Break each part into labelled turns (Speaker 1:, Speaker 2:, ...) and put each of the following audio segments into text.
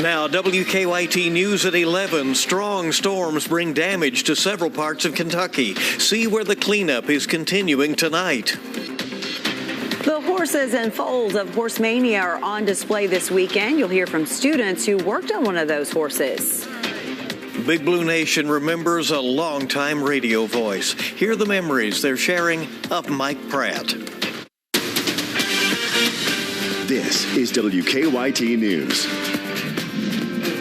Speaker 1: Now, WKYT News at 11. Strong storms bring damage to several parts of Kentucky. See where the cleanup is continuing tonight.
Speaker 2: The horses and foals of Horsemania are on display this weekend. You'll hear from students who worked on one of those horses.
Speaker 1: Big Blue Nation remembers a longtime radio voice. Hear the memories they're sharing of Mike Pratt.
Speaker 3: This is WKYT News.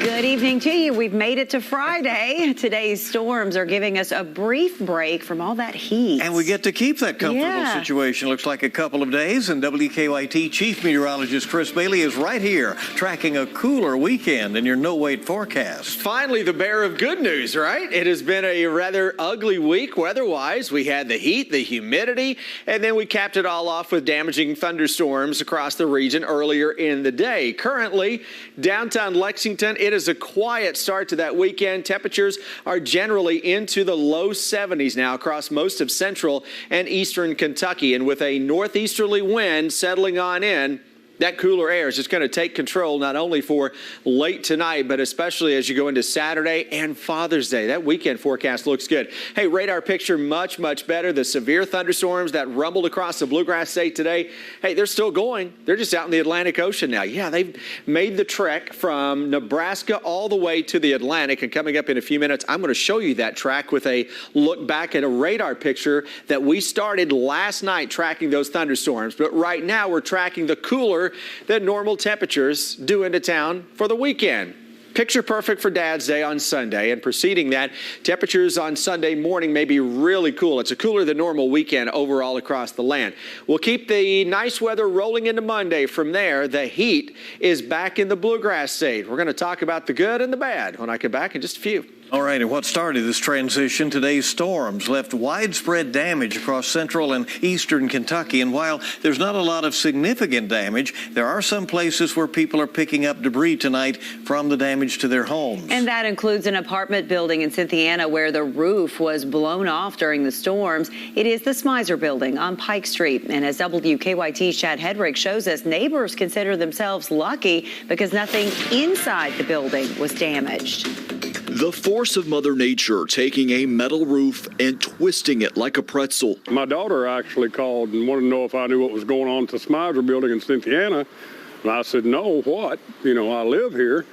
Speaker 2: Good evening to you. We've made it to Friday. Today's storms are giving us a brief break from all that heat.
Speaker 1: And we get to keep that comfortable situation. Looks like a couple of days. And WKYT Chief Meteorologist Chris Bailey is right here tracking a cooler weekend in your no-wait forecast.
Speaker 4: Finally, the bearer of good news, right? It has been a rather ugly week weather-wise. We had the heat, the humidity, and then we capped it all off with damaging thunderstorms across the region earlier in the day. Currently, downtown Lexington, it is a quiet start to that weekend. Temperatures are generally into the low 70s now across most of central and eastern Kentucky. And with a northeasterly wind settling on in, that cooler air is just going to take control not only for late tonight, but especially as you go into Saturday and Father's Day. That weekend forecast looks good. Hey, radar picture much, much better. The severe thunderstorms that rumbled across the Bluegrass State today, hey, they're still going. They're just out in the Atlantic Ocean now. Yeah, they've made the trek from Nebraska all the way to the Atlantic. And coming up in a few minutes, I'm going to show you that track with a look back at a radar picture that we started last night tracking those thunderstorms. But right now, we're tracking the cooler than normal temperatures due into town for the weekend. Picture perfect for Dad's Day on Sunday, and preceding that, temperatures on Sunday morning may be really cool. It's a cooler than normal weekend overall across the land. We'll keep the nice weather rolling into Monday. From there, the heat is back in the Bluegrass State. We're going to talk about the good and the bad when I come back in just a few.
Speaker 1: All right, and what started this transition, today's storms left widespread damage across central and eastern Kentucky. And while there's not a lot of significant damage, there are some places where people are picking up debris tonight from the damage to their homes.
Speaker 2: And that includes an apartment building in Cynthiana where the roof was blown off during the storms. It is the Smizer building on Pike Street. And as WKYT's Chad Hedrick shows us, neighbors consider themselves lucky because nothing inside the building was damaged.
Speaker 5: The force of Mother Nature taking a metal roof and twisting it like a pretzel.
Speaker 6: My daughter actually called and wanted to know if I knew what was going on at the Smizer building in Cynthiana. And I said, no, what? You know, I live here.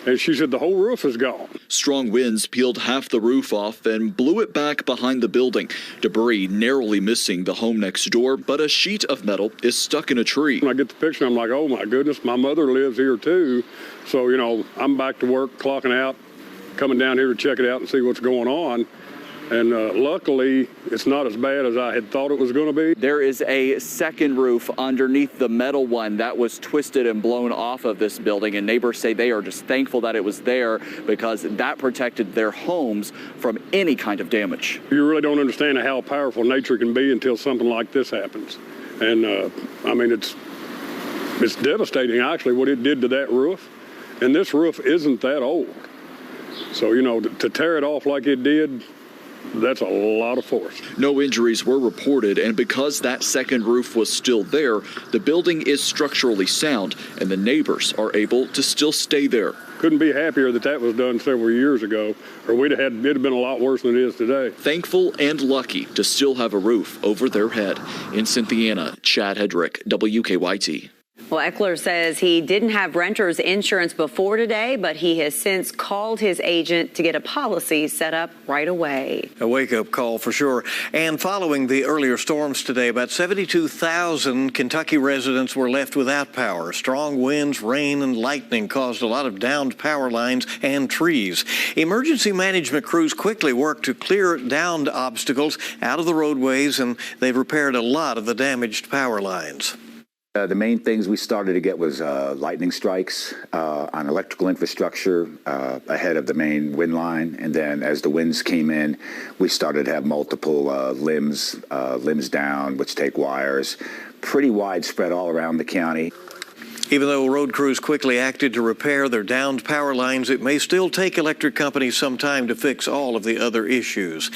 Speaker 6: And she said the whole roof is gone.
Speaker 5: Strong winds peeled half the roof off and blew it back behind the building. Debris narrowly missing the home next door, but a sheet of metal is stuck in a tree.
Speaker 6: When I get the picture, I'm like, oh my goodness, my mother lives here too. So, you know, I'm back to work, clocking out, coming down here to check it out and see what's going on. And luckily, it's not as bad as I had thought it was going to be.
Speaker 7: There is a second roof underneath the metal one that was twisted and blown off of this building. And neighbors say they are just thankful that it was there because that protected their homes from any kind of damage.
Speaker 6: You really don't understand how powerful nature can be until something like this happens. And I mean, it's devastating, actually, what it did to that roof. And this roof isn't that old. So, you know, to tear it off like it did, that's a lot of force.
Speaker 5: No injuries were reported, and because that second roof was still there, the building is structurally sound, and the neighbors are able to still stay there.
Speaker 6: Couldn't be happier that was done several years ago, or it'd have been a lot worse than it is today.
Speaker 5: Thankful and lucky to still have a roof over their head. In Cynthiana, Chad Hedrick, WKYT.
Speaker 2: Well, Eckler says he didn't have renter's insurance before today, but he has since called his agent to get a policy set up right away.
Speaker 1: A wake-up call for sure. And following the earlier storms today, about 72,000 Kentucky residents were left without power. Strong winds, rain, and lightning caused a lot of downed power lines and trees. Emergency management crews quickly worked to clear downed obstacles out of the roadways, and they've repaired a lot of the damaged power lines.
Speaker 8: The main things we started to get was lightning strikes on electrical infrastructure ahead of the main wind line. And then as the winds came in, we started to have multiple limbs down, which take wires, pretty widespread all around the county.
Speaker 1: Even though road crews quickly acted to repair their downed power lines, it may still take electric companies some time to fix all of the other issues.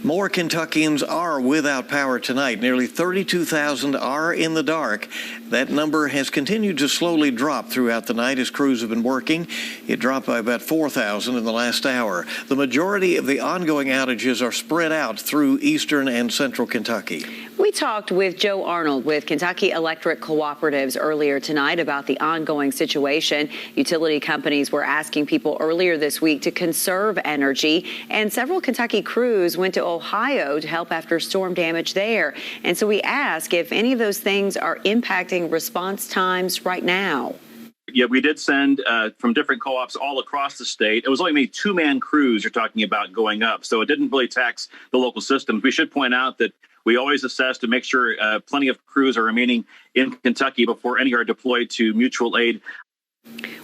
Speaker 1: More Kentuckians are without power tonight. Nearly 32,000 are in the dark. That number has continued to slowly drop throughout the night as crews have been working. It dropped by about 4,000 in the last hour. The majority of the ongoing outages are spread out through eastern and central Kentucky.
Speaker 2: We talked with Joe Arnold with Kentucky Electric Cooperatives earlier tonight about the ongoing situation. Utility companies were asking people earlier this week to conserve energy, and several Kentucky crews went to Ohio to help after storm damage there. And so we asked if any of those things are impacting response times right now.
Speaker 9: Yeah, we did send from different co-ops all across the state. It was only maybe two-man crews you're talking about going up, so it didn't really tax the local systems. We should point out that we always assess to make sure plenty of crews are remaining in Kentucky before any are deployed to mutual aid.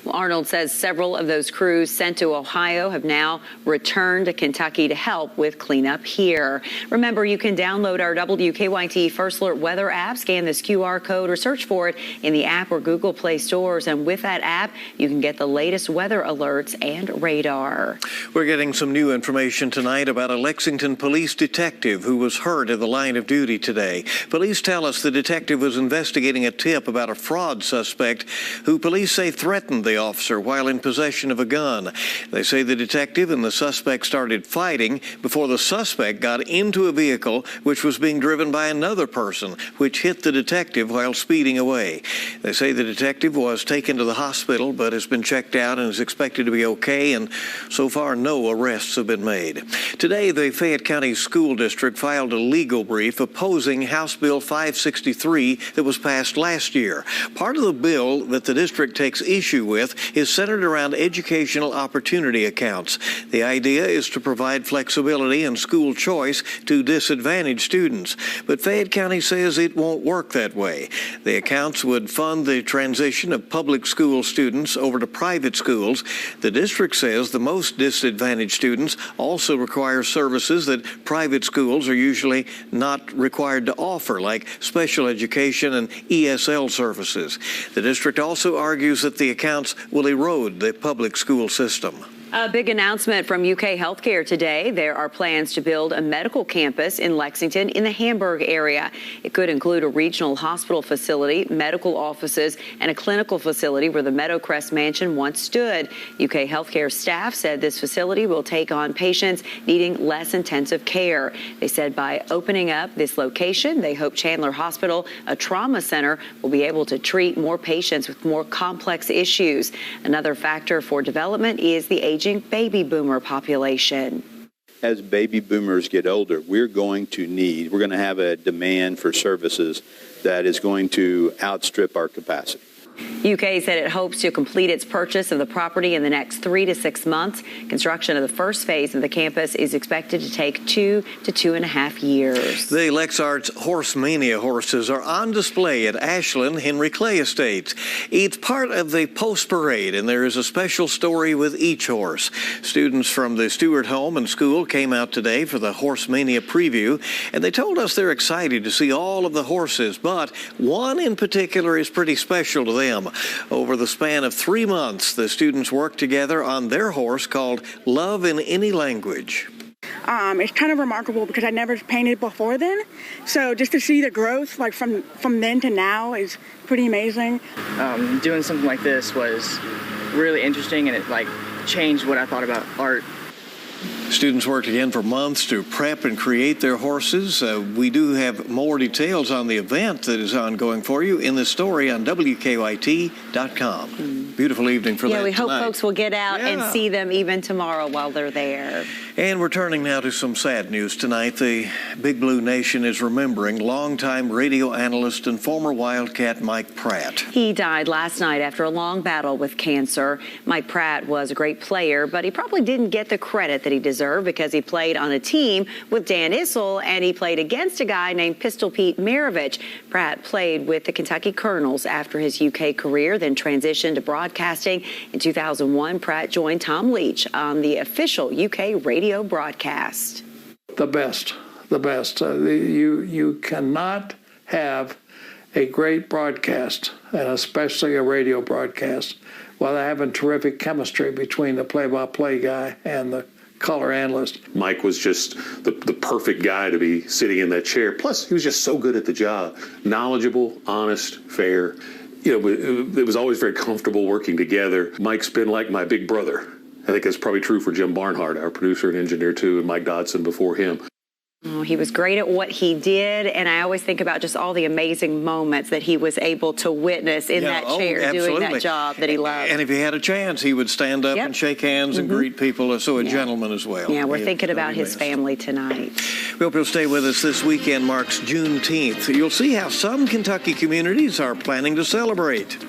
Speaker 2: Well, Arnold says several of those crews sent to Ohio have now returned to Kentucky to help with cleanup here. Remember, you can download our WKYT First Alert weather app, scan this QR code, or search for it in the app or Google Play stores. And with that app, you can get the latest weather alerts and radar.
Speaker 1: We're getting some new information tonight about a Lexington police detective who was hurt in the line of duty today. Police tell us the detective was investigating a tip about a fraud suspect who police say threatened the officer while in possession of a gun. They say the detective and the suspect started fighting before the suspect got into a vehicle which was being driven by another person, which hit the detective while speeding away. They say the detective was taken to the hospital but has been checked out and is expected to be okay, and so far no arrests have been made. Today, the Fayette County School District filed a legal brief opposing House Bill 563 that was passed last year. Part of the bill that the district takes issue with is centered around educational opportunity accounts. The idea is to provide flexibility and school choice to disadvantaged students. But Fayette County says it won't work that way. The accounts would fund the transition of public school students over to private schools. The district says the most disadvantaged students also require services that private schools are usually not required to offer, like special education and ESL services. The district also argues that the accounts will erode the public school system.
Speaker 2: A big announcement from UK Healthcare today. There are plans to build a medical campus in Lexington in the Hamburg area. It could include a regional hospital facility, medical offices, and a clinical facility where the Meadowcrest Mansion once stood. UK Healthcare staff said this facility will take on patients needing less intensive care. They said by opening up this location, they hope Chandler Hospital, a trauma center, will be able to treat more patients with more complex issues. Another factor for development is the aging baby boomer population.
Speaker 10: As baby boomers get older, we're going to have a demand for services that is going to outstrip our capacity.
Speaker 2: UK said it hopes to complete its purchase of the property in the next 3 to 6 months. Construction of the first phase of the campus is expected to take 2 to 2.5 years.
Speaker 1: The Lexart's Horse Mania horses are on display at Ashland Henry Clay Estates. It's part of the Post Parade, and there is a special story with each horse. Students from the Stewart Home and School came out today for the Horse Mania preview, and they told us they're excited to see all of the horses, but one in particular is pretty special to them. Over the span of 3 months, the students worked together on their horse called Love in Any Language.
Speaker 11: It's kind of remarkable because I never painted before then. So just to see the growth like from then to now is pretty amazing.
Speaker 12: Doing something like this was really interesting, and it changed what I thought about art.
Speaker 1: Students worked again for months to prep and create their horses. We do have more details on the event that is ongoing for you in the story on WKYT.com. Beautiful evening for that
Speaker 2: Yeah, we hope
Speaker 1: tonight.
Speaker 2: folks will get out and see them even tomorrow while they're there.
Speaker 1: And we're turning now to some sad news tonight. The Big Blue Nation is remembering longtime radio analyst and former Wildcat Mike Pratt.
Speaker 2: He died last night after a long battle with cancer. Mike Pratt was a great player, but he probably didn't get the credit that he deserved because he played on a team with Dan Issel, and he played against a guy named Pistol Pete Maravich. Pratt played with the Kentucky Colonels after his UK career, then transitioned to broadcasting. In 2001, Pratt joined Tom Leach on the official UK radio broadcast.
Speaker 13: The best. You cannot have a great broadcast, and especially a radio broadcast, while having terrific chemistry between the play-by-play guy and the color analyst.
Speaker 14: Mike was just the perfect guy to be sitting in that chair. Plus, he was just so good at the job. Knowledgeable, honest, fair. You know, it was always very comfortable working together. Mike's been like my big brother. I think that's probably true for Jim Barnhart, our producer and engineer, too, and Mike Dodson before him.
Speaker 2: Oh, he was great at what he did, and I always think about just all the amazing moments that he was able to witness in that chair doing that job that he loved.
Speaker 1: And if he had a chance, he would stand up and shake hands and greet people, so a gentleman as well.
Speaker 2: Yeah, we're thinking about his family tonight.
Speaker 1: We hope you'll stay with us. This weekend marks Juneteenth. You'll see how some Kentucky communities are planning to celebrate.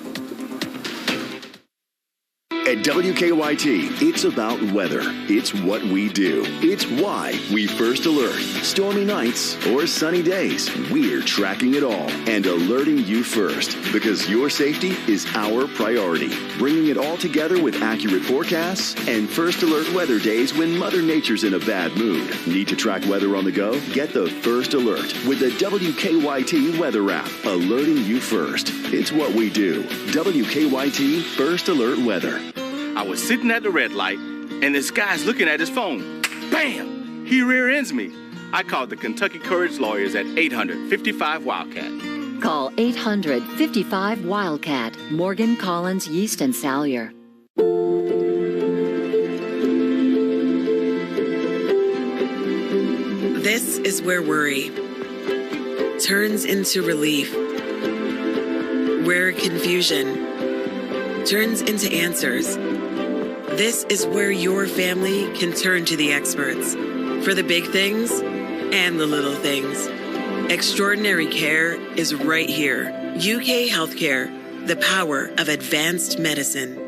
Speaker 3: At WKYT, it's about weather. It's what we do. It's why we first alert. Stormy nights or sunny days, we're tracking it all and alerting you first because your safety is our priority. Bringing it all together with accurate forecasts and first alert weather days when Mother Nature's in a bad mood. Need to track weather on the go? Get the first alert with the WKYT weather app, alerting you first. It's what we do. WKYT First Alert Weather.
Speaker 15: I was sitting at the red light, and this guy's looking at his phone. Bam! He rear ends me. I called the Kentucky Courage Lawyers at 800-55-WILDCAT.
Speaker 16: Call 800-55-WILDCAT. Morgan, Collins, Yeast, and Salyer.
Speaker 17: This is where worry turns into relief, where confusion turns into answers. This is where your family can turn to the experts for the big things and the little things. Extraordinary care is right here. UK Healthcare, the power of advanced medicine.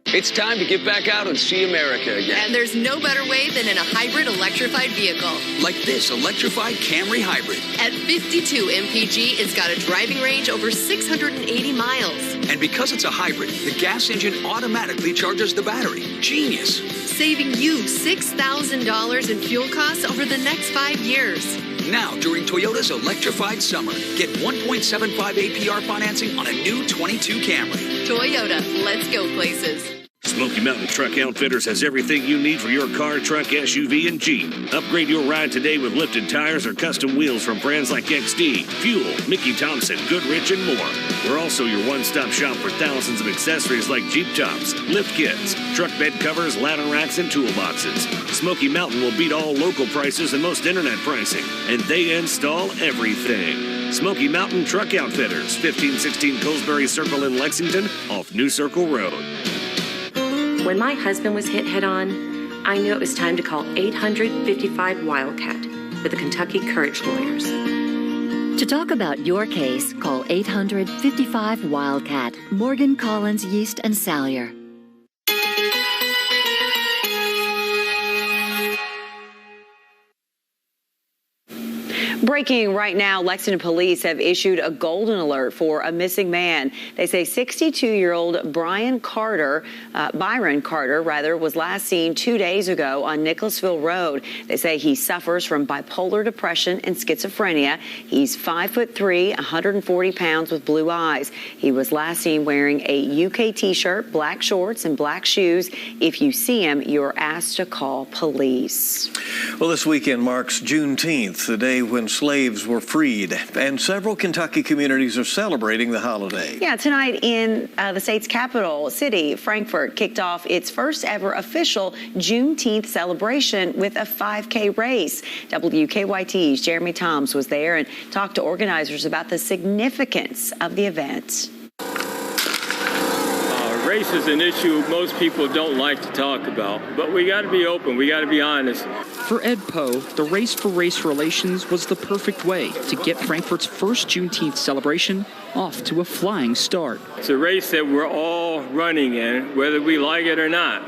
Speaker 18: It's time to get back out and see America again.
Speaker 19: And there's no better way than in a hybrid electrified vehicle.
Speaker 18: Like this electrified Camry Hybrid.
Speaker 19: At 52 mpg, it's got a driving range over 680 miles.
Speaker 18: And because it's a hybrid, the gas engine automatically charges the battery. Genius.
Speaker 19: Saving you $6,000 in fuel costs over the next 5 years.
Speaker 18: Now, during Toyota's electrified summer, get 1.75 APR financing on a new 22 Camry.
Speaker 19: Toyota, let's go places.
Speaker 20: Smoky Mountain Truck Outfitters has everything you need for your car, truck, SUV, and Jeep. Upgrade your ride today with lifted tires or custom wheels from brands like XD, Fuel, Mickey Thompson, Goodrich, and more. We're also your one-stop shop for thousands of accessories like Jeep tops, lift kits, truck bed covers, ladder racks, and toolboxes. Smoky Mountain will beat all local prices and most internet pricing, and they install everything. Smoky Mountain Truck Outfitters, 1516 Pillsbury Circle in Lexington, off New Circle Road.
Speaker 21: When my husband was hit head-on, I knew it was time to call 800-55-WILDCAT with the Kentucky Courage Lawyers.
Speaker 16: To talk about your case, call 800-55-WILDCAT. Morgan, Collins, Yeast, and Salyer.
Speaker 2: Breaking right now, Lexington police have issued a golden alert for a missing man. They say 62-year-old Byron Carter, was last seen 2 days ago on Nicholasville Road. They say he suffers from bipolar depression and schizophrenia. He's 5'3", 140 pounds with blue eyes. He was last seen wearing a UK t-shirt, black shorts, and black shoes. If you see him, you're asked to call police.
Speaker 1: Well, this weekend marks Juneteenth, the day when slaves were freed, and several Kentucky communities are celebrating the holiday.
Speaker 2: Yeah, tonight in the state's capital city, Frankfort, kicked off its first ever official Juneteenth celebration with a 5K race. WKYT's Jeremy Toms was there and talked to organizers about the significance of the event.
Speaker 22: Race is an issue most people don't like to talk about, but we got to be open, we got to be honest.
Speaker 23: For Ed Poe, the Race for Race Relations was the perfect way to get Frankfort's first Juneteenth celebration off to a flying start.
Speaker 22: It's a race that we're all running in, whether we like it or not.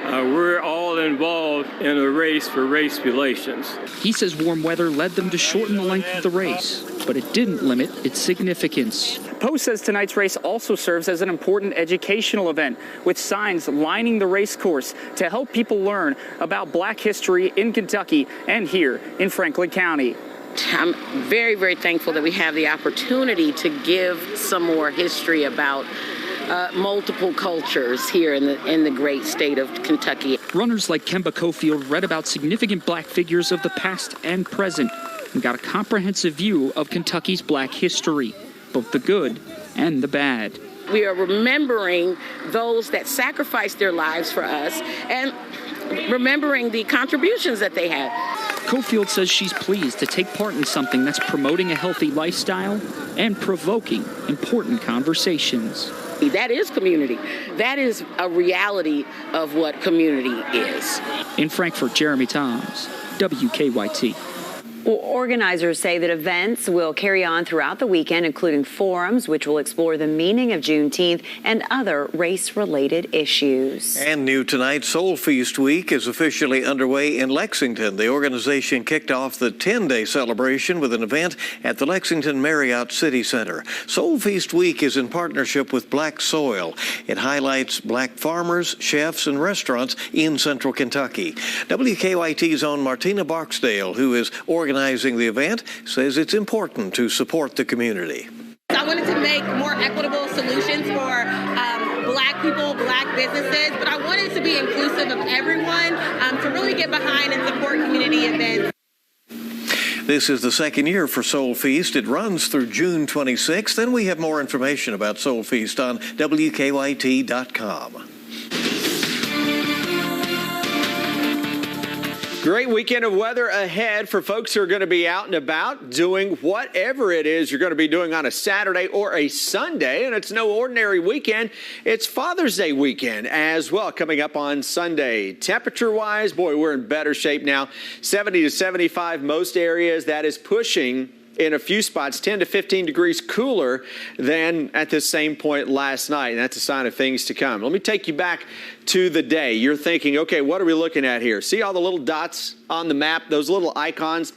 Speaker 22: We're all involved in a race for race relations.
Speaker 23: He says warm weather led them to shorten the length of the race, but it didn't limit its significance.
Speaker 24: Poe says tonight's race also serves as an important educational event, with signs lining the race course to help people learn about Black history in Kentucky and here in Franklin County.
Speaker 4: I'm very, very thankful that we have the opportunity to give some more history about multiple cultures here in the great state of Kentucky.
Speaker 23: Runners like Kemba Cofield read about significant black figures of the past and present and got a comprehensive view of Kentucky's black history, both the good and the bad.
Speaker 4: We are remembering those that sacrificed their lives for us and remembering the contributions that they had.
Speaker 23: Cofield says she's pleased to take part in something that's promoting a healthy lifestyle and provoking important conversations.
Speaker 4: That is community. That is a reality of what community is.
Speaker 23: In Frankfort, Jeremy Toms, WKYT.
Speaker 2: Well, organizers say that events will carry on throughout the weekend, including forums, which will explore the meaning of Juneteenth and other race-related issues.
Speaker 1: And new tonight, Soul Feast Week is officially underway in Lexington. The organization kicked off the 10-day celebration with an event at the Lexington Marriott City Center. Soul Feast Week is in partnership with Black Soil. It highlights black farmers, chefs, and restaurants in central Kentucky. WKYT's own Martina Barksdale, who is organizing the event, says it's important to support the community.
Speaker 5: I wanted to make more equitable solutions for black people, black businesses, but I wanted to be inclusive of everyone to really get behind and support community events.
Speaker 1: This is the second year for Soul Feast. It runs through June 26th. Then we have more information about Soul Feast on WKYT.com.
Speaker 6: Great weekend of weather ahead for folks who are going to be out and about doing whatever it is you're going to be doing on a Saturday or a Sunday. And it's no ordinary weekend. It's Father's Day weekend as well, coming up on Sunday. Temperature-wise, boy, we're in better shape now. 70 to 75 most areas. That is pushing in a few spots 10 to 15 degrees cooler than at the same point last night. And that's a sign of things to come. Let me take you back to the day. You're thinking, okay, what are we looking at here? See all the little dots on the map, those little icons?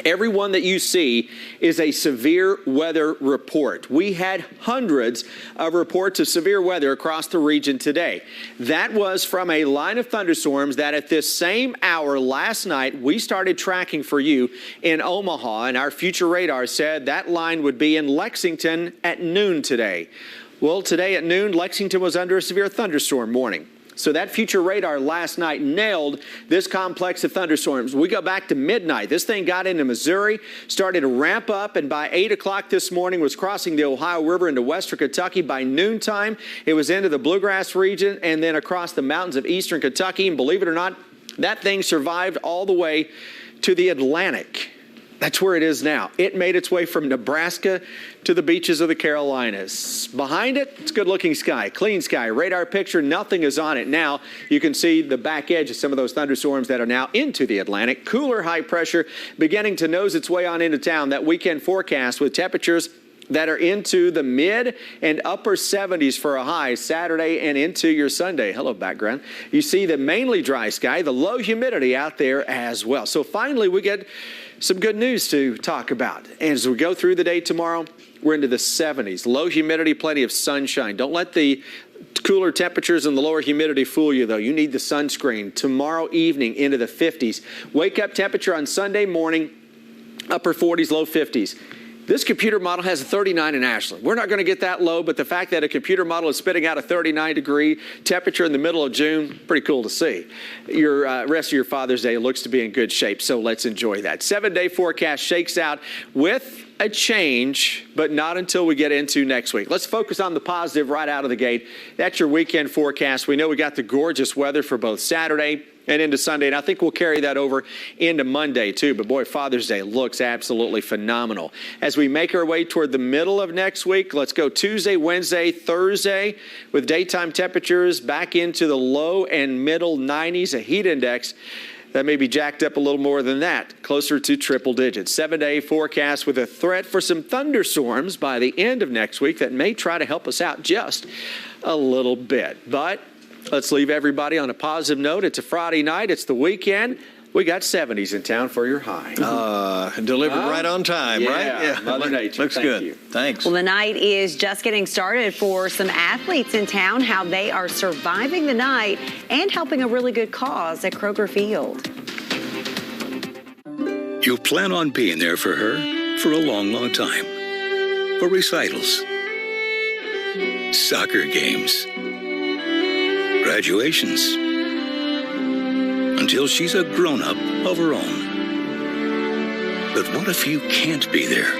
Speaker 6: Every one that you see is a severe weather report. We had hundreds of reports of severe weather across the region today. That was from a line of thunderstorms that at this same hour last night, we started tracking for you in Omaha, and our future radar said that line would be in Lexington at noon today. Well, today at noon, Lexington was under a severe thunderstorm warning. So that future radar last night nailed this complex of thunderstorms. We go back to midnight. This thing got into Missouri, started to ramp up, and by 8 o'clock this morning was crossing the Ohio River into western Kentucky. By noontime, it was into the Bluegrass region and then across the mountains of eastern Kentucky. And believe it or not, that thing survived all the way to the Atlantic. That's where it is now. It made its way from Nebraska to the beaches of the Carolinas. Behind it, it's good-looking sky, clean sky. Radar picture, nothing is on it now. You can see the back edge of some of those thunderstorms that are now into the Atlantic. Cooler high pressure beginning to nose its way on into town. That weekend forecast with temperatures that are into the mid and upper 70s for a high Saturday and into your Sunday. Hello, background. You see the mainly dry sky, the low humidity out there as well. So finally, we get some good news to talk about. And as we go through the day tomorrow, we're into the 70s. Low humidity, plenty of sunshine. Don't let the cooler temperatures and the lower humidity fool you, though. You need the sunscreen. Tomorrow evening into the 50s. Wake up temperature on Sunday morning, upper 40s, low 50s. This computer model has a 39 in Ashland. We're not going to get that low, but the fact that a computer model is spitting out a 39-degree temperature in the middle of June, pretty cool to see. Your rest of your Father's Day looks to be in good shape, so let's enjoy that. 7-day forecast shakes out with a change, but not until we get into next week. Let's focus on the positive right out of the gate. That's your weekend forecast. We know we got the gorgeous weather for both Saturday and into Sunday, and I think we'll carry that over into Monday too. But boy, Father's Day looks absolutely phenomenal. As we make our way toward the middle of next week, let's go Tuesday, Wednesday, Thursday with daytime temperatures back into the low and middle 90s, a heat index that may be jacked up a little more than that, closer to triple digits. 7-day forecast with a threat for some thunderstorms by the end of next week that may try to help us out just a little bit. But let's leave everybody on a positive note. It's a Friday night. It's the weekend. We got 70s in town for your high.
Speaker 1: Delivered right on time, right?
Speaker 6: Yeah, Mother Nature.
Speaker 1: Looks good. You. Thanks.
Speaker 2: Well, the night is just getting started for some athletes in town, how they are surviving the night and helping a really good cause at Kroger Field.
Speaker 7: You plan on being there for her for a long, long time. For recitals, soccer games, graduations, until she's a grown-up of her own. But what if you can't be there?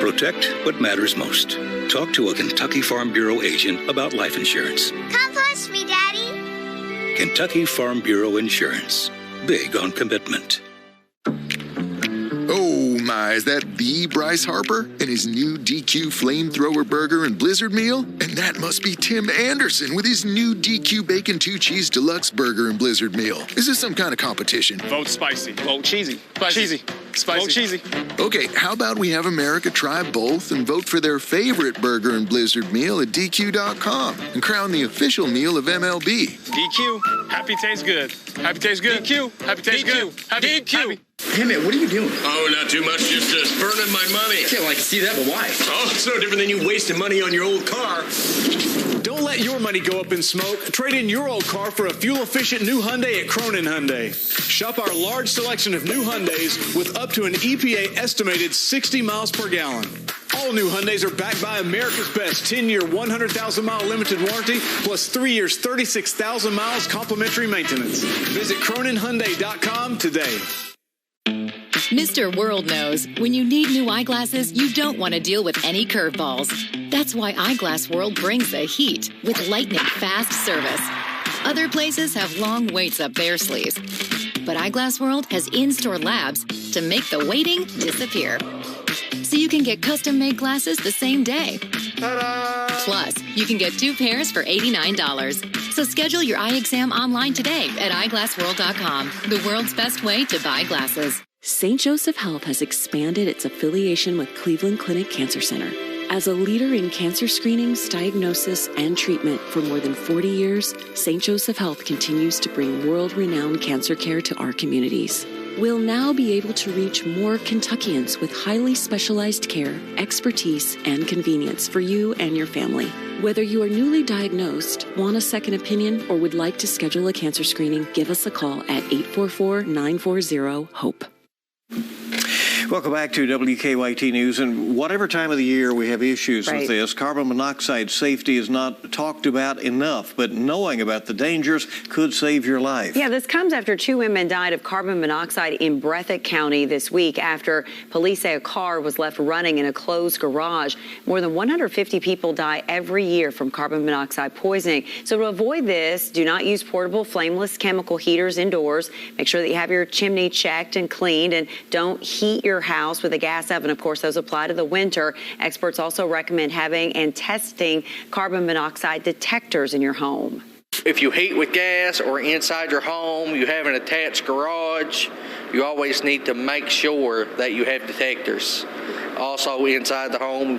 Speaker 7: Protect what matters most. Talk to a Kentucky Farm Bureau agent about life insurance.
Speaker 8: Come push me, Daddy.
Speaker 7: Kentucky Farm Bureau Insurance. Big on commitment.
Speaker 9: Oh my, is that the Bryce Harper and his new DQ Flamethrower Burger and Blizzard Meal? And that must be Tim Anderson with his new DQ Bacon 2 Cheese Deluxe Burger and Blizzard Meal. Is this some kind of competition?
Speaker 10: Vote spicy. Vote cheesy. Spicy. Cheesy. Spicy. Vote cheesy.
Speaker 9: Okay, how about we have America try both and vote for their favorite burger and Blizzard meal at DQ.com and crown the official meal of MLB.
Speaker 10: DQ. Happy tastes good. Happy tastes good. DQ. Happy tastes good. Happy. DQ.
Speaker 25: Hey man, what are you doing?
Speaker 10: Oh, not too much, just burning my money.
Speaker 25: Yeah, well, I can see that, but why?
Speaker 10: Oh, it's no different than you wasting money on your old car.
Speaker 26: Don't let your money go up in smoke. Trade in your old car for a fuel-efficient new Hyundai at Cronin Hyundai. Shop our large selection of new Hyundais with up to an EPA estimated 60 miles per gallon. All new Hyundais are backed by America's best 10-year, 100,000-mile limited warranty, plus 3 years, 36,000 miles complimentary maintenance. Visit CroninHyundai.com today.
Speaker 27: Mr. World knows when you need new eyeglasses, you don't want to deal with any curveballs. That's why Eyeglass World brings the heat with lightning fast service. Other places have long waits up their sleeves, but Eyeglass World has in-store labs to make the waiting disappear. So you can get custom-made glasses the same day. Ta-da! Plus, you can get 2 pairs for $89. So schedule your eye exam online today at eyeglassworld.com, the world's best way to buy glasses.
Speaker 28: St. Joseph Health has expanded its affiliation with Cleveland Clinic Cancer Center. As a leader in cancer screenings, diagnosis, and treatment for more than 40 years, St. Joseph Health continues to bring world-renowned cancer care to our communities. We'll now be able to reach more Kentuckians with highly specialized care, expertise, and convenience for you and your family. Whether you are newly diagnosed, want a second opinion, or would like to schedule a cancer screening, give us a call at 844-940-HOPE.
Speaker 1: Welcome back to WKYT News. And whatever time of the year we have issues with this, carbon monoxide safety is not talked about enough, but knowing about the dangers could save your life.
Speaker 2: Yeah, this comes after 2 women died of carbon monoxide in Breathitt County this week after police say a car was left running in a closed garage. More than 150 people die every year from carbon monoxide poisoning. So to avoid this, do not use portable flameless chemical heaters indoors. Make sure that you have your chimney checked and cleaned, and don't heat your house with a gas oven. Of course, those apply to the winter. Experts also recommend having and testing carbon monoxide detectors in your home.
Speaker 29: If you heat with gas or inside your home, you have an attached garage, you always need to make sure that you have detectors. Also inside the home,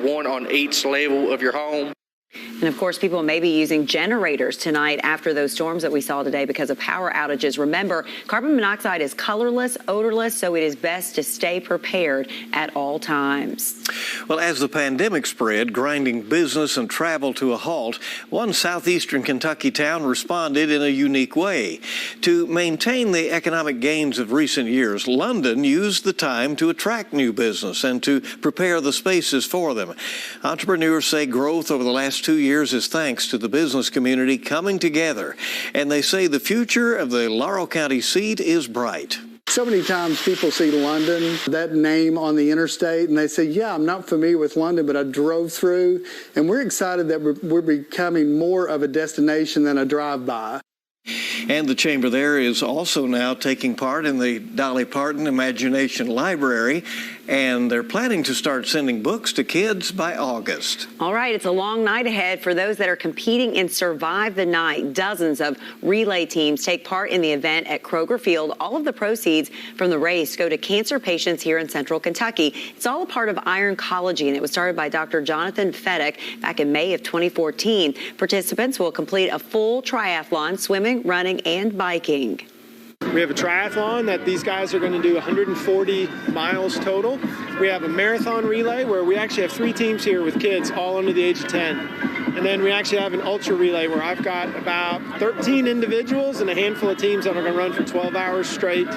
Speaker 29: one on each level of your home.
Speaker 2: And of course, people may be using generators tonight after those storms that we saw today because of power outages. Remember, carbon monoxide is colorless, odorless, so it is best to stay prepared at all times.
Speaker 1: Well, as the pandemic spread, grinding business and travel to a halt, one southeastern Kentucky town responded in a unique way. To maintain the economic gains of recent years, London used the time to attract new business and to prepare the spaces for them. Entrepreneurs say growth over the last 2 years is thanks to the business community coming together. And they say the future of the Laurel County seat is bright.
Speaker 30: So many times people see London, that name on the interstate, and they say, yeah, I'm not familiar with London, but I drove through. And we're excited that we're becoming more of a destination than a drive-by.
Speaker 1: And the chamber there is also now taking part in the Dolly Parton Imagination Library, and they're planning to start sending books to kids by August.
Speaker 2: All right, it's a long night ahead for those that are competing in Survive the Night. Dozens of relay teams take part in the event at Kroger Field. All of the proceeds from the race go to cancer patients here in Central Kentucky. It's all a part of Ironcology, and it was started by Dr. Jonathan Fedek back in May of 2014. Participants will complete a full triathlon, swimming, running, and biking.
Speaker 31: We have a triathlon that these guys are going to do 140 miles total.
Speaker 3: We have a marathon relay where we actually have 3 teams here with kids all under the age of 10. And then we actually have an ultra relay where I've got about 13 individuals and a handful of teams that are going to run for 12 hours straight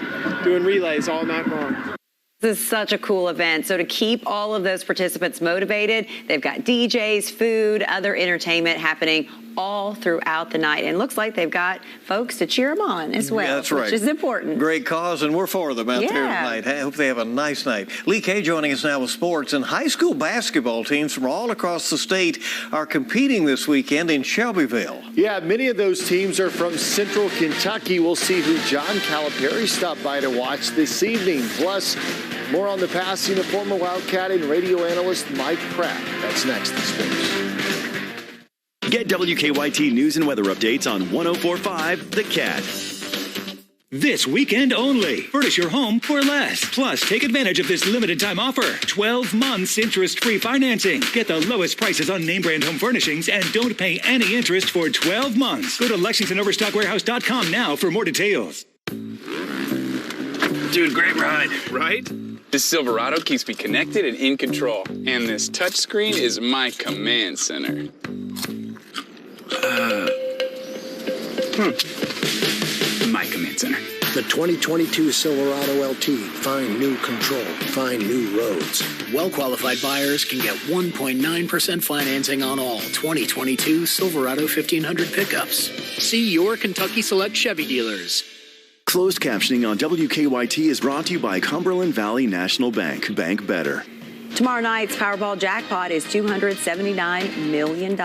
Speaker 3: doing relays all night long.
Speaker 2: This is such a cool event. So to keep all of those participants motivated, they've got DJs, food, other entertainment happening all throughout the night. And it looks like they've got folks to cheer them on as well,
Speaker 1: That's right.
Speaker 2: which is important.
Speaker 1: Great cause, and we're for them out there tonight. I hope they have a nice night. Lee Kay joining us now with sports. And high school basketball teams from all across the state are competing this weekend in Shelbyville.
Speaker 8: Yeah, many of those teams are from Central Kentucky. We'll see who John Calipari stopped by to watch this evening. Plus, more on the passing of former Wildcat and radio analyst Mike Pratt. That's next in sports.
Speaker 11: Get WKYT news and weather updates on 104.5 The Cat.
Speaker 12: This weekend only. Furnish your home for less. Plus, take advantage of this limited time offer. 12 months interest-free financing. Get the lowest prices on name brand home furnishings and don't pay any interest for 12 months. Go to LexingtonOverstockWarehouse.com now for more details.
Speaker 13: Dude, great ride, right? This Silverado keeps me connected and in control. And this touchscreen is my command center. My command center.
Speaker 14: The 2022 Silverado LT. Find new control. Find new roads. Well-qualified buyers can get 1.9% financing on all 2022 Silverado 1500 pickups. See your Kentucky Select Chevy dealers.
Speaker 11: Closed captioning on WKYT is brought to you by Cumberland Valley National Bank. Bank better.
Speaker 2: Tomorrow night's Powerball jackpot is $279 million.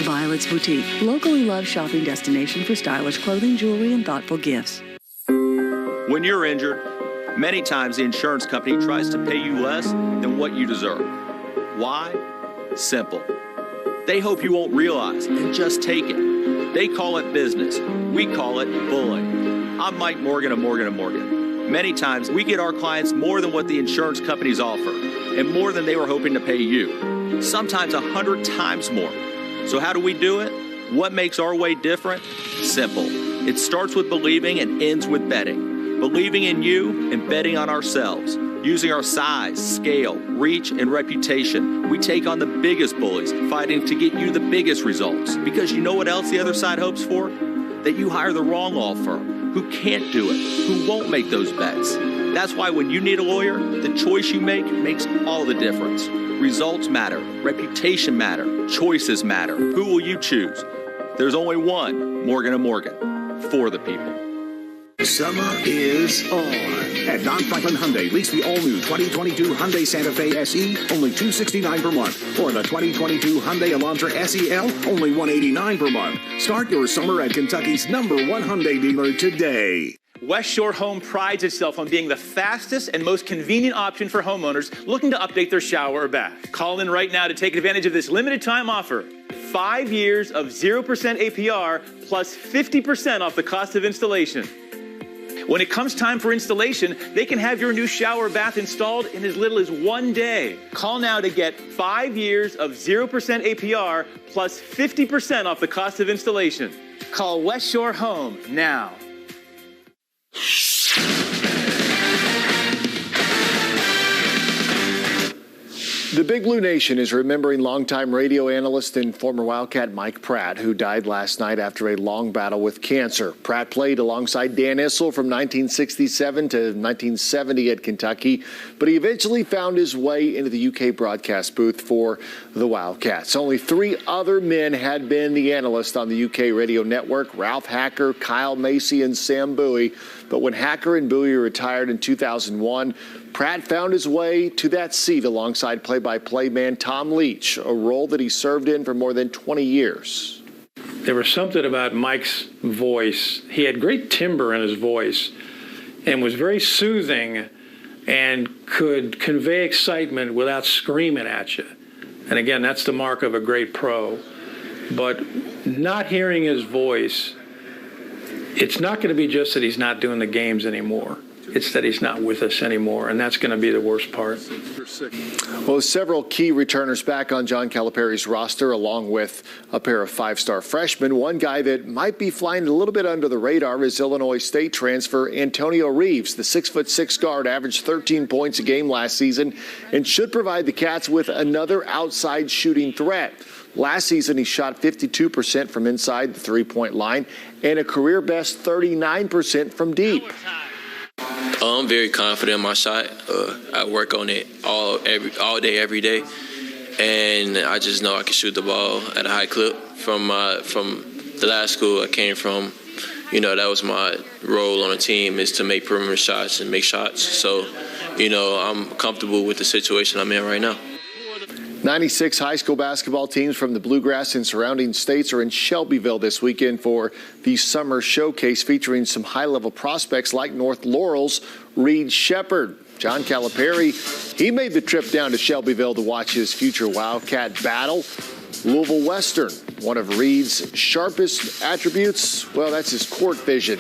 Speaker 15: Violet's Boutique, locally loved shopping destination for stylish clothing, jewelry, and thoughtful gifts.
Speaker 17: When you're injured, many times the insurance company tries to pay you less than what you deserve. Why? Simple. They hope you won't realize and just take it. They call it business. We call it bullying. I'm Mike Morgan of Morgan & Morgan. Many times we get our clients more than what the insurance companies offer and more than they were hoping to pay you. Sometimes 100 times more. So how do we do it? What makes our way different? Simple. It starts with believing and ends with betting. Believing in you and betting on ourselves. Using our size, scale, reach, and reputation, we take on the biggest bullies, fighting to get you the biggest results. Because you know what else the other side hopes for? That you hire the wrong law firm, who can't do it, who won't make those bets. That's why when you need a lawyer, the choice you make makes all the difference. Results matter, reputation matter, choices matter. Who will you choose? There's only one Morgan & Morgan, for the people.
Speaker 18: Summer is on. At Don Franklin Hyundai, lease the all-new 2022 Hyundai Santa Fe SE, only $269 per month. Or the 2022 Hyundai Elantra SEL, only $189 per month. Start your summer at Kentucky's #1 Hyundai dealer today.
Speaker 19: West Shore Home prides itself on being the fastest and most convenient option for homeowners looking to update their shower or bath. Call in right now to take advantage of this limited time offer. 5 years of 0% APR plus 50% off the cost of installation. When it comes time for installation, they can have your new shower or bath installed in as little as 1 day. Call now to get 5 years of 0% APR plus 50% off the cost of installation. Call West Shore Home now.
Speaker 8: The Big Blue Nation is remembering longtime radio analyst and former Wildcat Mike Pratt, who died last night after a long battle with cancer. Pratt played alongside Dan Issel from 1967 to 1970 at Kentucky, but he eventually found his way into the UK broadcast booth for the Wildcats. Only 3 other men had been the analyst on the UK radio network: Ralph Hacker, Kyle Macy, and Sam Bowie. But when Hacker and Bowie retired in 2001, Pratt found his way to that seat alongside play-by-play man Tom Leach, a role that he served in for more than 20 years.
Speaker 31: There was something about Mike's voice. He had great timbre in his voice and was very soothing and could convey excitement without screaming at you. And again, that's the mark of a great pro. But not hearing his voice, it's not going to be just that he's not doing the games anymore. It's that he's not with us anymore, and that's going to be the worst part.
Speaker 8: Well, several key returners back on John Calipari's roster, along with a pair of five-star freshmen. One guy that might be flying a little bit under the radar is Illinois State transfer Antonio Reeves. The 6'6" guard averaged 13 points a game last season and should provide the Cats with another outside shooting threat. Last season, he shot 52% from inside the three-point line and a career-best 39% from deep.
Speaker 4: I'm very confident in my shot. I work on it all day, every day, and I just know I can shoot the ball at a high clip. From the last school I came from, that was my role on the team, is to make perimeter shots and make shots. So, I'm comfortable with the situation I'm in right now.
Speaker 8: 96 high school basketball teams from the Bluegrass and surrounding states are in Shelbyville this weekend for the summer showcase featuring some high-level prospects like North Laurel's Reed Shepard. John Calipari, he made the trip down to Shelbyville to watch his future Wildcat battle. Louisville Western, one of Reed's sharpest attributes, well, that's his court vision.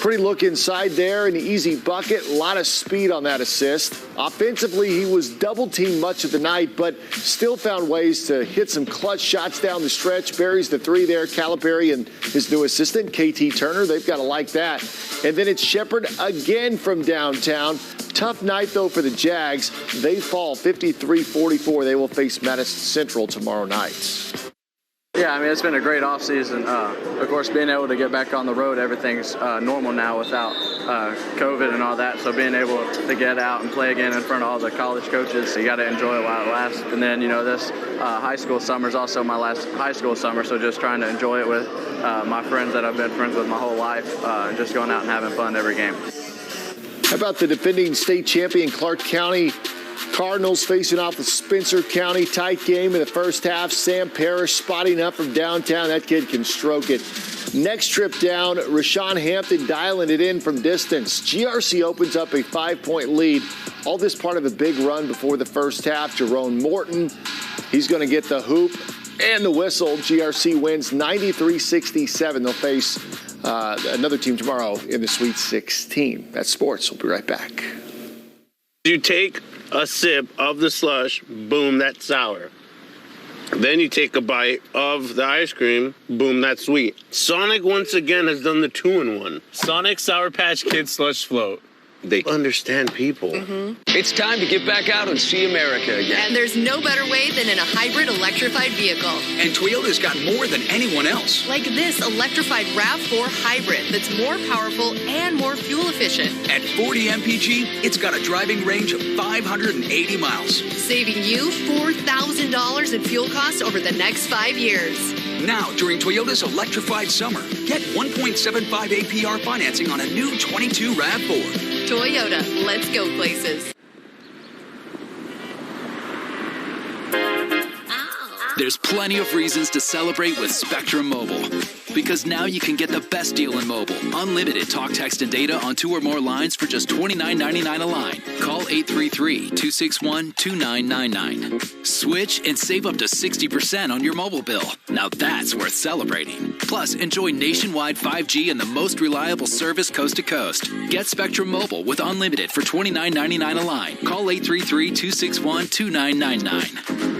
Speaker 8: Pretty look inside there, an easy bucket, a lot of speed on that assist. Offensively, he was double-teamed much of the night, but still found ways to hit some clutch shots down the stretch. Buries the three there. Calipari and his new assistant, KT Turner, they've got to like that. And then it's Shepard again from downtown. Tough night, though, for the Jags. They fall 53-44. They will face Madison Central tomorrow night.
Speaker 5: Yeah, it's been a great offseason. Of course, being able to get back on the road, everything's normal now without COVID and all that. So being able to get out and play again in front of all the college coaches, you got to enjoy it while it lasts. And then, this high school summer is also my last high school summer, so just trying to enjoy it with my friends that I've been friends with my whole life, and just going out and having fun every game.
Speaker 8: How about the defending state champion Clark County Cardinals facing off with Spencer County? Tight game in the first half. Sam Parrish spotting up from downtown. That kid can stroke it. Next trip down, Rashawn Hampton dialing it in from distance. GRC opens up a 5-point lead. All this part of a big run before the first half. Jerome Morton, he's going to get the hoop and the whistle. GRC wins 93-67. They'll face another team tomorrow in the Sweet 16. That's sports. We'll be right back.
Speaker 6: You take a sip of the slush, boom, that's sour. Then you take a bite of the ice cream, boom, that's sweet. Sonic once again has done the 2-in-1.
Speaker 10: Sonic Sour Patch Kids Slush Float.
Speaker 6: They understand people.
Speaker 7: It's time to get back out and see America again.
Speaker 27: And there's no better way than in a hybrid electrified vehicle.
Speaker 7: And Toyota's got more than anyone else.
Speaker 27: Like this electrified RAV4 hybrid that's more powerful and more fuel efficient.
Speaker 7: At 40 mpg, it's got a driving range of 580 miles.
Speaker 27: Saving you $4,000 in fuel costs over the next 5 years.
Speaker 7: Now, during Toyota's electrified summer, get 1.75 APR financing on a new 22 RAV4.
Speaker 27: Toyota, let's go places.
Speaker 9: There's plenty of reasons to celebrate with Spectrum Mobile. Because now you can get the best deal in mobile. Unlimited talk, text, and data on 2 or more lines for just $29.99 a line. Call 833-261-2999. Switch and save up to 60% on your mobile bill. Now that's worth celebrating. Plus, enjoy nationwide 5G and the most reliable service coast to coast. Get Spectrum Mobile with unlimited for $29.99 a line. Call 833-261-2999.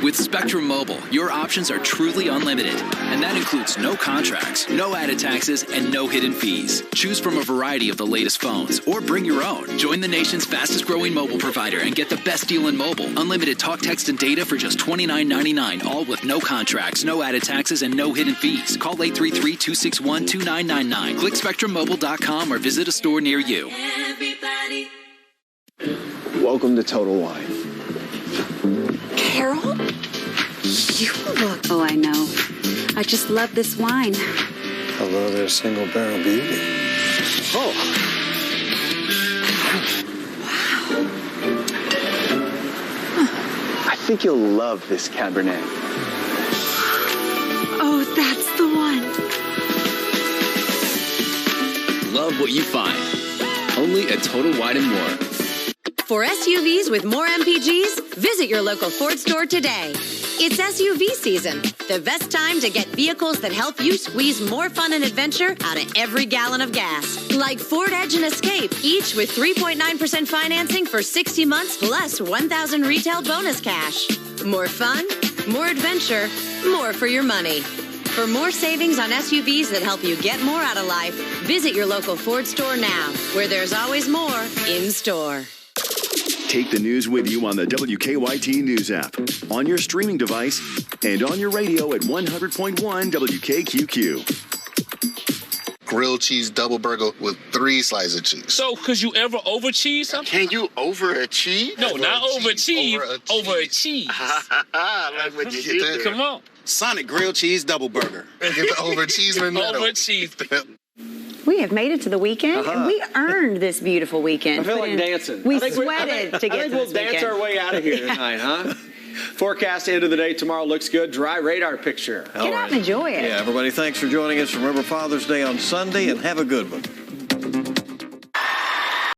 Speaker 9: With Spectrum Mobile, your options are truly unlimited. And that includes no contracts, no added taxes, and no hidden fees. Choose from a variety of the latest phones or bring your own. Join the nation's fastest growing mobile provider and get the best deal in mobile. Unlimited talk, text, and data for just $29.99, all with no contracts, no added taxes, and no hidden fees. Call 833-261-2999. Click SpectrumMobile.com or visit a store near you.
Speaker 16: Everybody.
Speaker 20: Welcome to Total Wine.
Speaker 21: Carol? You look... Oh, I know. I just love this wine.
Speaker 20: Hello there, single barrel beauty.
Speaker 21: Oh. Wow.
Speaker 20: I think you'll love this Cabernet.
Speaker 21: Oh, that's the one.
Speaker 22: Love what you find. Only at Total Wine & More.
Speaker 27: For SUVs with more MPGs, visit your local Ford store today.
Speaker 1: It's SUV season. The best time to get vehicles that help you squeeze more fun and adventure out of every gallon of gas. Like Ford Edge and Escape, each with 3.9% financing for 60 months plus $1,000 retail bonus cash. More fun, more adventure, more for your money. For more savings on SUVs that help you get more out of life, visit your local Ford store now, where there's always more in store.
Speaker 11: Take the news with you on the WKYT News app, on your streaming device, and on your radio at 100.1 WKQQ.
Speaker 3: Grilled cheese double burger with 3 slices of cheese.
Speaker 10: So, could you ever over cheese something?
Speaker 3: Can you overachieve?
Speaker 10: No, not overachieve. Overachieve.
Speaker 3: Like what you get there.
Speaker 10: Come on.
Speaker 12: Sonic grilled cheese double burger.
Speaker 3: Get the overachievement.
Speaker 10: Overachieve.
Speaker 2: We have made it to the weekend, and we earned this beautiful weekend.
Speaker 16: I feel like dancing.
Speaker 2: We sweated to get to this weekend.
Speaker 16: I think we'll dance our way out of here tonight, huh? Forecast end of the day tomorrow looks good. Dry radar picture.
Speaker 2: Get out and enjoy it.
Speaker 23: Yeah, everybody, thanks for joining us. Remember Father's Day on Sunday, and have a good one.